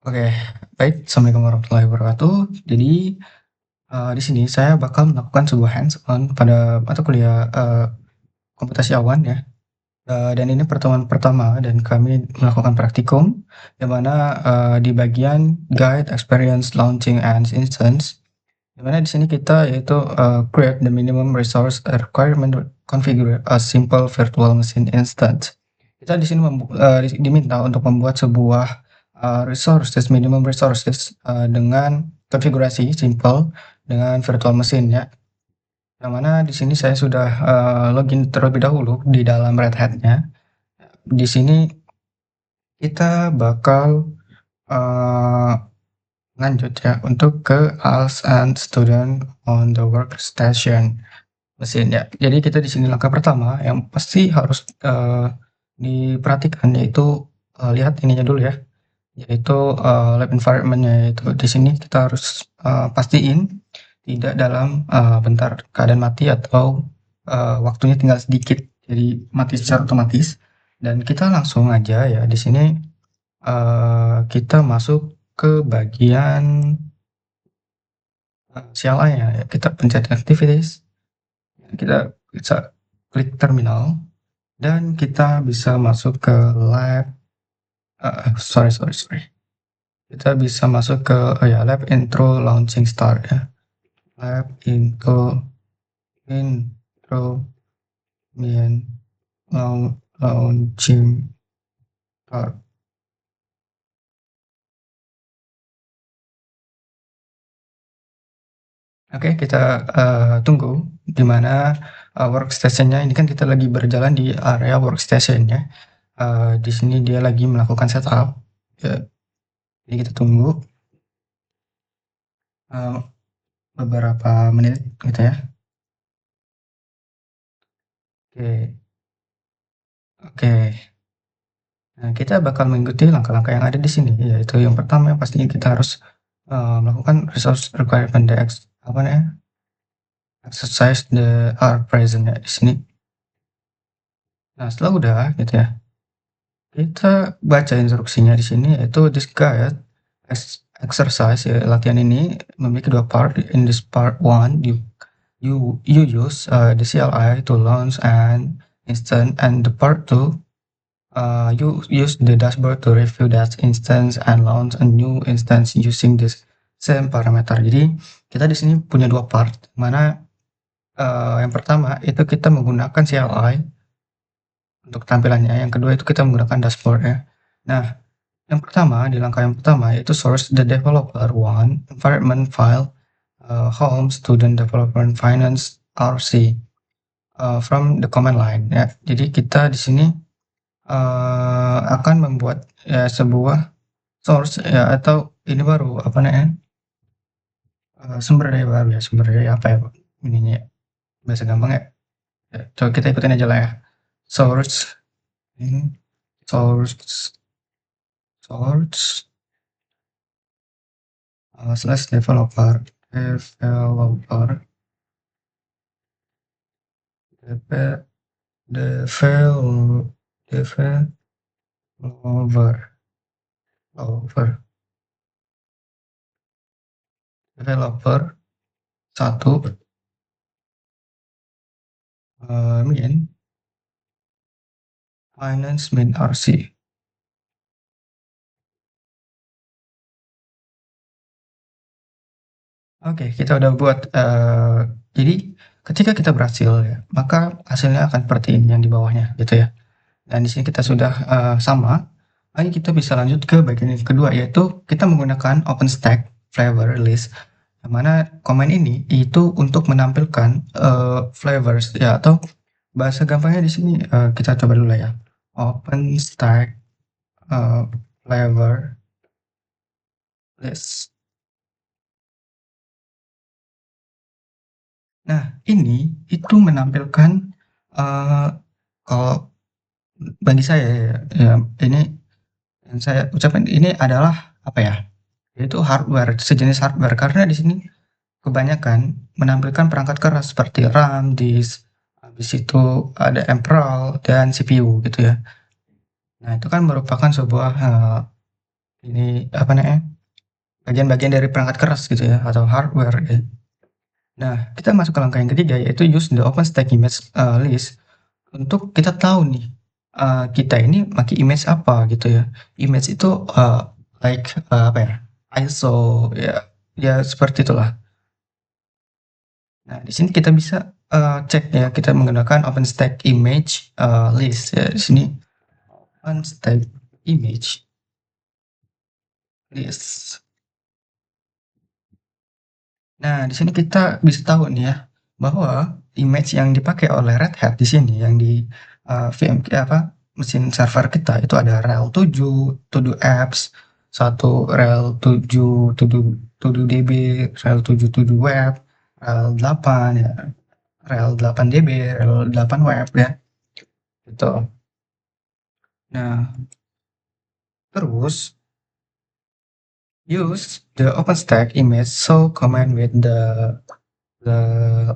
Oke, baik. Assalamualaikum warahmatullahi wabarakatuh. Jadi, di sini saya bakal melakukan sebuah hands-on pada mata kuliah, komputasi awan ya, dan ini pertemuan pertama dan kami melakukan praktikum, di mana, di bagian guide experience launching and instance, di mana di sini kita yaitu, create the minimum resource requirement configure a simple virtual machine instance. Kita di sini diminta untuk membuat sebuah, resources minimum resources, dengan konfigurasi simple dengan virtual machine ya, yang mana di sini saya sudah, login terlebih dahulu di dalam Red Hat-nya. Di sini kita bakal, eee, lanjut ya untuk ke as and student on the workstation mesin ya. Jadi kita di sini langkah pertama yang pasti harus, diperhatikan yaitu, lihat ininya dulu ya, yaitu, lab environment-nya, yaitu di sini kita harus, pastiin tidak dalam, bentar keadaan mati atau, waktunya tinggal sedikit, jadi mati secara otomatis. Dan kita langsung aja ya di sini, kita masuk ke bagian, CLI-nya ya, kita pencet activities, kita bisa klik terminal dan kita bisa masuk ke lab, sorry. Kita bisa masuk ke, ya lab intro launching start ya, lab intro main launching start. Oke, kita, tunggu di mana, workstation-nya ini kan kita lagi berjalan di area workstation ya, di sini dia lagi melakukan setup ya, jadi kita tunggu, eee, beberapa menit gitu ya. Oke oke. Nah, kita bakal mengikuti langkah-langkah yang ada di sini, yaitu yang pertama yang pastinya kita harus, melakukan resource requirement apa namanya, exercise the are present ya di sini. Nah, setelah udah gitu ya, kita baca instruksinya di sini yaitu this guide exercise ya, latihan ini memiliki 2 part. In this part one, you use, the CLI to launch an instance, and the part two, you use the dashboard to review that instance and launch a new instance using this same parameter. Jadi kita di sini punya 2 part, mana, yang pertama itu kita menggunakan CLI untuk tampilannya, yang kedua itu kita menggunakan dashboard ya. Nah, yang pertama, di langkah yang pertama yaitu source the developer one environment file, home student development finance RC, from the command line ya. Jadi kita di sini, akan membuat ya sebuah source ya, atau ini baru apa namanya, sumber daya baru ya, sumber daya apa ya ininya ya, bahasa gampang ya. Ya, coba kita ikutin aja lah ya. Source ini source source, slash developer dep devel developer over developer 1, min finance min RC. Oke, kita udah buat, jadi ketika kita berhasil ya, maka hasilnya akan seperti ini yang di bawahnya gitu ya. Dan di sini kita sudah, sama, ayo kita bisa lanjut ke bagian yang kedua, yaitu kita menggunakan OpenStack flavor list, yang mana command ini itu untuk menampilkan, flavors ya, atau bahasa gampangnya di sini, kita coba dulu ya, OpenStack, eee, flavor list. Nah, ini itu menampilkan, eee, kalau bagi saya ya, ya ini yang saya ucapkan ini adalah apa ya, yaitu hardware, sejenis hardware, karena di sini kebanyakan menampilkan perangkat keras seperti RAM, disk, habis itu ada temporal dan CPU gitu ya. Nah, itu kan merupakan sebuah, ini apa namanya, bagian-bagian dari perangkat keras gitu ya atau hardware ya. Nah, kita masuk ke langkah yang ketiga yaitu use the OpenStack image list untuk kita tahu nih kita ini pakai image apa gitu ya. Image itu like apa ya? ISO ya, ya seperti itulah. Nah, di sini kita bisa cek ya, kita menggunakan OpenStack image list ya. Di sini OpenStack image list. Nah, di sini kita bisa tahu nih ya, bahwa image yang dipakai oleh Red Hat di sini yang di apa, mesin server kita itu ada rel 7, to-do apps, satu rel 7, to-do DB, rel 7, to-do web, rel 8 ya, rel 8 DB, rel 8 web ya, gitu. Nah, terus use the OpenStack image show command with the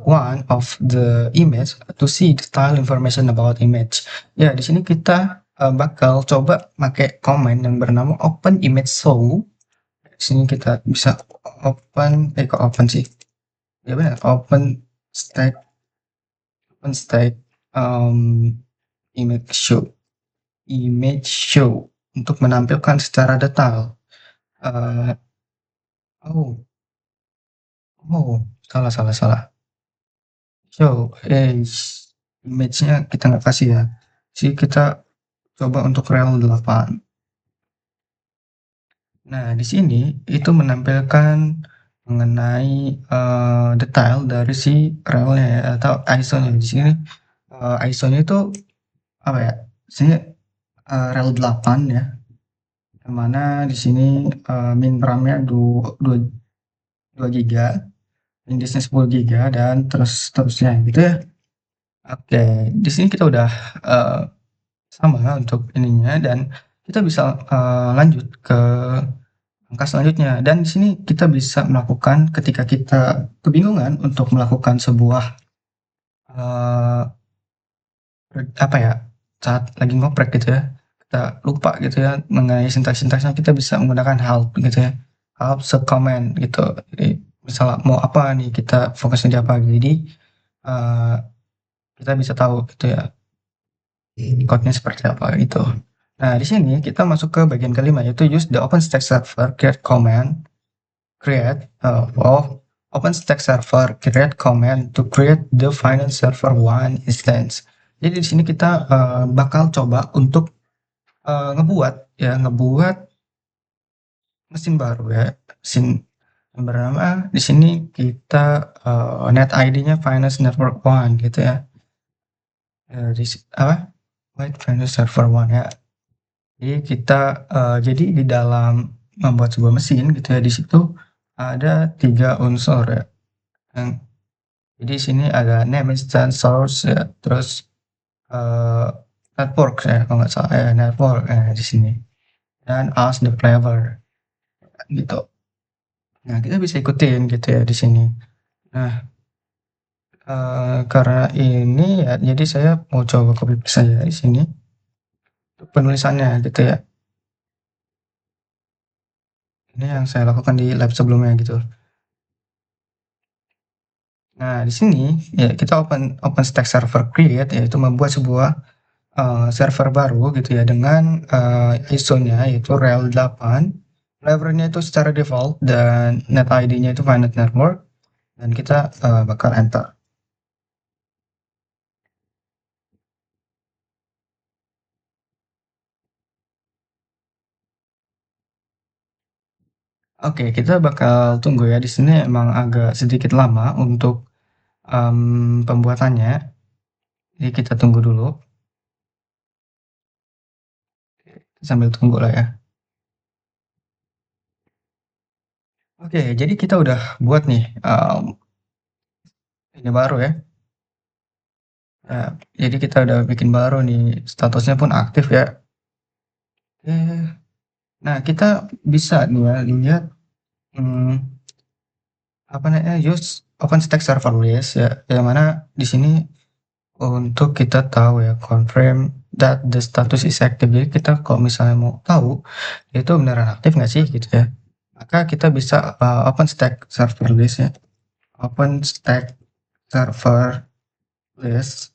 one of the image to see the style information about image. Ya, di sini kita bakal coba pakai command yang bernama open image show. Di sini kita bisa kok open sih? Ya benar, open stack image show untuk menampilkan secara detail. Uh, oh, oh, salah, salah, salah. Show, image-nya kita nggak kasih ya. Jadi kita coba untuk rel 8. Nah, di sini itu menampilkan mengenai detail dari si relnya ya atau ISO-nya. Di sini ISO-nya itu apa ya? Di sini rel 8 ya. Yang mana di sini min RAM-nya 2 giga, indexnya 10 giga dan terusnya gitu ya. Oke, di sini kita udah sama untuk ininya dan kita bisa lanjut ke langkah selanjutnya dan di sini kita bisa melakukan ketika kita kebingungan untuk melakukan sebuah uh, apa ya, saat lagi ngoprek gitu ya, kita lupa gitu ya mengenai sintaks-sintaksnya, kita bisa menggunakan help gitu ya, help subcommand gitu. Jadi misalnya mau apa nih, kita fokusnya di apa, jadi uh, kita bisa tahu gitu ya code-nya seperti apa gitu. Nah, di sini kita masuk ke bagian kelima yaitu use the OpenStack server create command create OpenStack server create command to create the final server one instance. Jadi di sini kita bakal coba untuk ngebuat mesin baru ya, mesin yang bernama di sini kita net ID-nya Finance Network One gitu ya. Di apa? Wait, Finance Server One ya. Jadi kita jadi di dalam membuat sebuah mesin gitu ya, di situ ada 3 unsur ya. Yang jadi sini ada name instance, source ya, terus uh, network ya kalau nggak salah ya, network di sini dan as the flavor gitu. Nah, kita bisa ikutin gitu ya di sini. Nah, karena ini ya, jadi saya mau coba copy paste saja di sini untuk penulisannya gitu ya. Ini yang saya lakukan di lab sebelumnya gitu. Nah, di sini ya kita OpenStack server create yaitu membuat sebuah server baru gitu ya dengan ISO-nya yaitu rel 8, flavornya itu secara default dan net ID-nya itu Finite Network dan kita bakal enter. Oke, kita bakal tunggu ya. Di sini emang agak sedikit lama untuk pembuatannya. Jadi kita tunggu dulu. Sambil tunggu lah ya. Oke, jadi kita udah buat nih ini baru ya. Jadi kita udah bikin baru nih, statusnya pun aktif ya. Oke. Nah, kita bisa nih ya lihat apa namanya, use OpenStack serverless ya, yang mana di sini untuk kita tahu ya, confirm that the status is active. Jadi kita kalau misalnya mau tahu, itu beneran aktif nggak sih gitu ya. Maka kita bisa OpenStack server list ya. OpenStack server list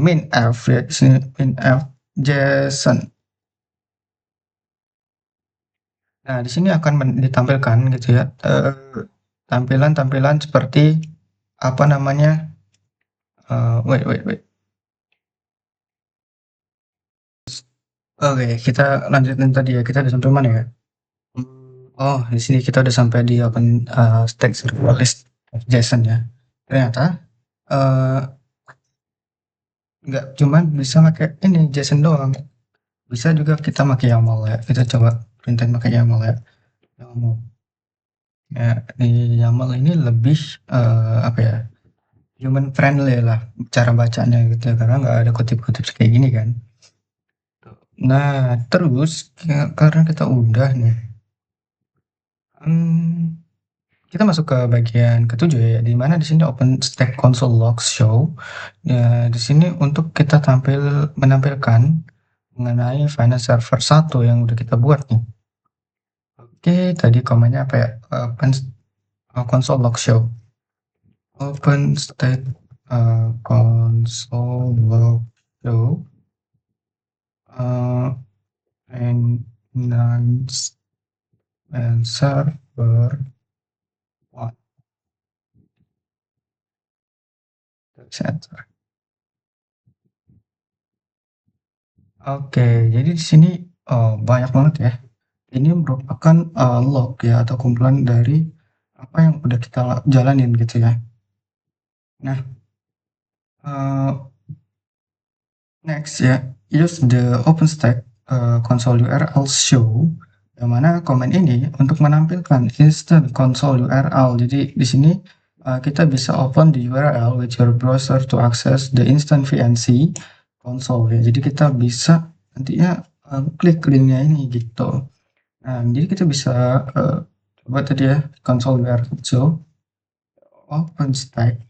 min f ya di sini min f JSON. Nah, di sini akan ditampilkan gitu ya, tampilan-tampilan seperti apa namanya, wait wait wait. Oke, kita lanjutin tadi ya, kita udah sampai mana ya? Oh, di sini kita udah sampai di Stack Server List JSON ya. Ternyata, eee, nggak cuman bisa pakai ini JSON doang, bisa juga kita pakai YAML ya. Kita coba printin pakai YAML ya. YAML. Ya, di YAML ini lebih, apa ya, human friendly lah cara bacanya gitu ya, karena nggak ada kutip-kutip kayak gini kan. Nah, terus karena kita udah nih, mmm, kita masuk ke bagian ketujuh ya, di mana di sini OpenStack Console Logs Show. Ya, di sini untuk kita menampilkan mengenai Finance Server 1 yang udah kita buat nih. Oke, tadi komennya apa ya? Console Log Show. OpenStack Console Log Show uh, Finance and Server 1. Center. Oke, jadi di sini banyak banget ya. Ini merupakan log ya atau kumpulan dari apa yang udah kita jalanin gitu ya. Nah, uh, next ya, use the OpenStack console URL show, yang mana komen ini untuk menampilkan instant console URL. Jadi di sini kita bisa open the URL with your browser to access the instant VNC console ya. Jadi kita bisa nantinya klik linknya ini gitu. Nah, jadi kita bisa coba tadi ya console URL show OpenStack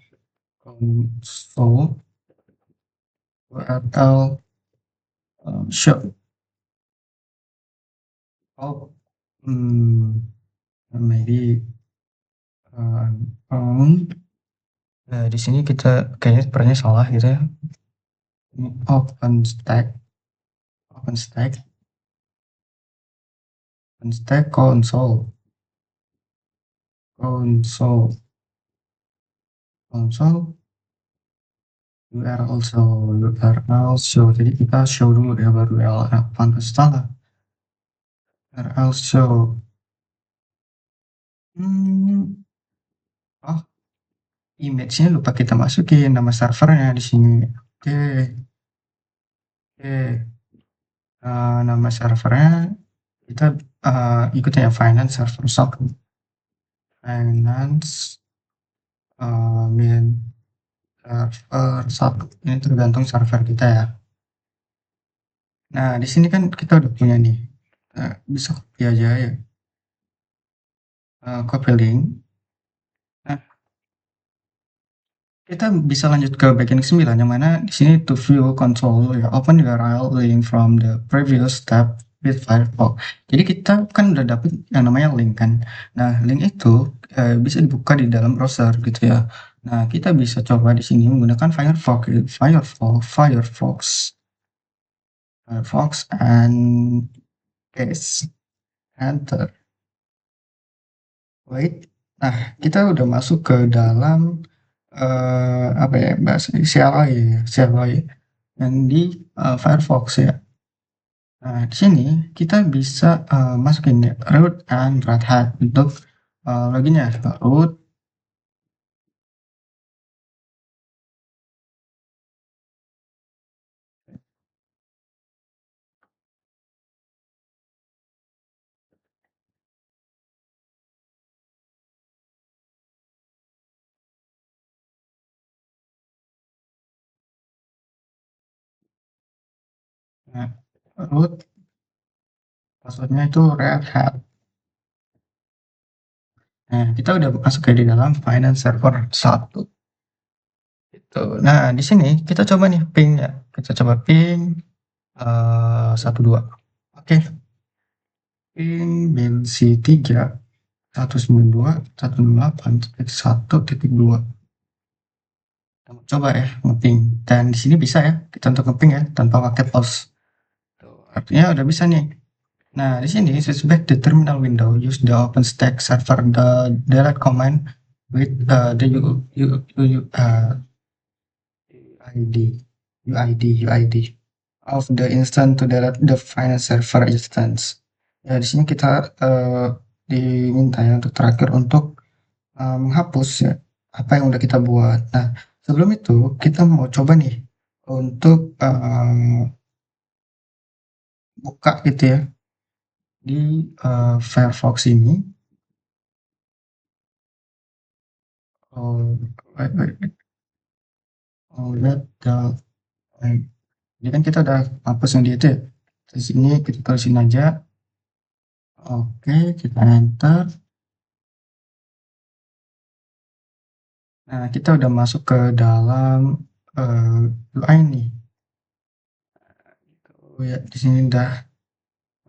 console URL show. Oh, maybe um, nah di sini kita kayaknya sepertinya salah gitu ya. Ini OpenStack, OpenStack console, console URL show. Jadi kita show dulu ya baru URL. Pantas salah. URL show. Hmm, oh, image-nya lupa kita masukin nama servernya di sini. Oke, oke. Nama servernya kita ikutin ya finance server sock. Finance main server satu. Ini tergantung server kita ya. Nah, di sini kan kita udah punya nih. Bisa copy aja ya. Copy link. Nah, kita bisa lanjut ke bagian ke-9 yang mana di sini to view console ya, open URL link from the previous tab with Firefox. Jadi kita kan udah dapet yang namanya link kan. Nah, link itu bisa dibuka di dalam browser gitu ya. Nah, kita bisa coba di sini menggunakan Firefox, Firefox and paste, enter. Wait. Nah, kita udah masuk ke dalam apa ya bahasa CLI yang di Firefox ya. Nah, di sini kita bisa masukin ya, root and red hat untuk loginnya root. Nah, root passwordnya itu red hat. Nah, kita udah masuk di dalam Finance Server 1 gitu. Nah, di sini kita coba nih ping ya, kita coba ping 12. Oke, ping BNC3 192.168.1.2. Coba ya ngeping, dan di sini bisa ya kita untuk ngeping ya tanpa pakai pause. Tuh, artinya udah bisa nih. Nah, di sini switch back the terminal window, use the OpenStack server the delete command with the UID of the instance to delete the final server instance. Ya, di sini kita diminta ya untuk terakhir untuk menghapus ya apa yang udah kita buat. Nah, sebelum itu kita mau coba nih untuk buka gitu ya di Firefox ini. Oh, wait, wait, wait. Oh, let the Jadi kan kita udah hapus yang di itu ya. Di sini kita tulisin aja. Oke, kita enter. Nah, kita udah masuk ke dalam UI nih. Oh ya, di sini udah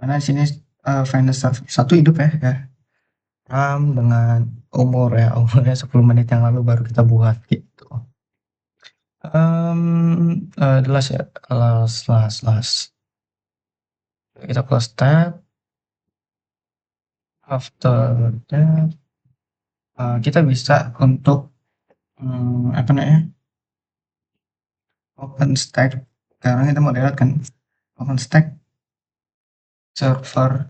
mana di sini Finance 1 hidup ya, ya. RAM dengan umurnya 10 menit yang lalu baru kita buat gitu. The last ya, last. Kita close tab. After that, kita bisa untuk apa namanya, OpenStack. Karena kita mau delete kan, OpenStack server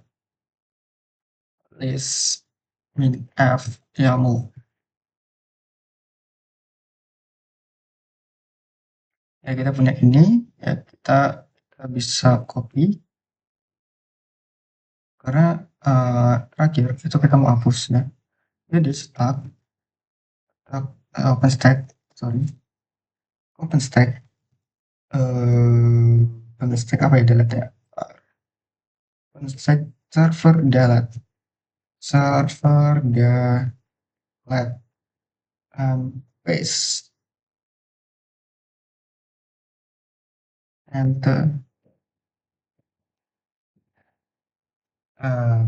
list min f YAML. Ya, kita punya ini ya, kita bisa copy karena terakhir itu kita mau hapus ya. Jadi start OpenStack, sorry, OpenStack OpenStack apa ya, delete ya, OpenStack server delete paste enter.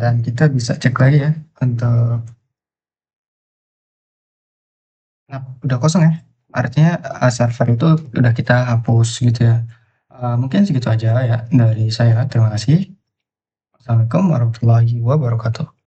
Dan kita bisa cek lagi ya untuk, nah, udah kosong ya, artinya server itu udah kita hapus gitu ya. Mungkin segitu aja ya dari saya, terima kasih. Assalamualaikum warahmatullahi wabarakatuh.